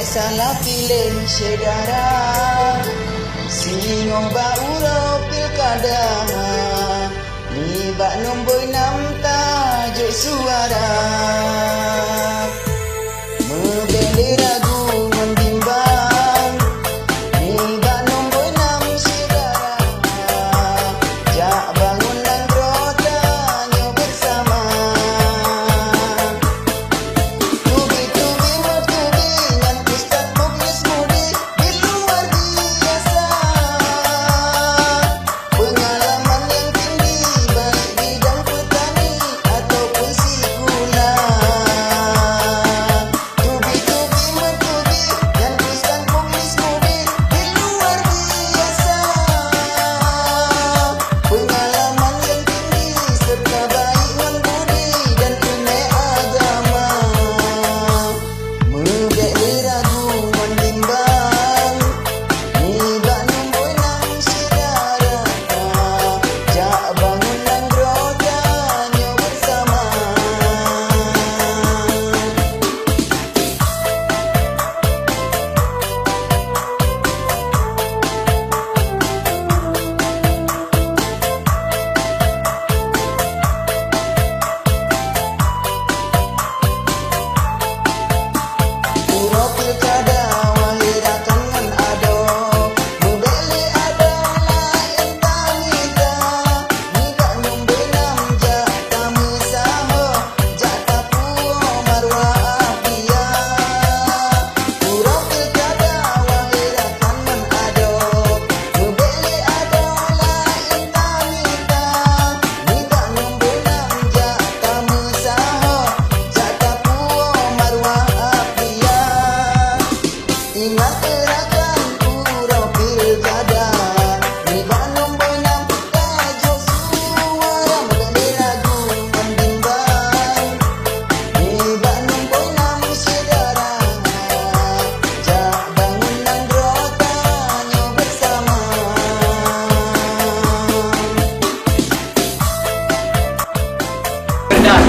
salah pilih saudara, singong bauro pilkada, libak nombor 6 tajuk suara. Membeli ragu membimbang, libak nombor 6 saudara, jak bangun dan berotanya bersama. Tubi-tubi bertubi dan Ustaz Mukhlis Mudi di luar biasa. Pengalaman yang tinggi baik bidang petani ataupun sikulah. Tubi-tubi bertubi dan Ustaz Mukhlis Mudi di luar biasa. Pengalaman yang tinggi serta baik membudi dan tunai agama. Membeli ragu membimbang, libak nombor 6 saudara, jak bangun dan berotanya bersama. Puro pilkada wahirakan ngan ado, membeli ado lain tamita, libak nombor 6 jak tamu saho, jak tapuo marwah afia. Puro pilkada wahirakan ngan ado, membeli ado lain tamita, libak nombor 6 jak tamu saho, jak tapuo marwah afia. Ingat gerakan puro pilkada, libak nombor 6 tajuk suara. Membeli ragu membimbang, libak nombor 6 saudara, jak bangun dan berotanya bersama. Kedah.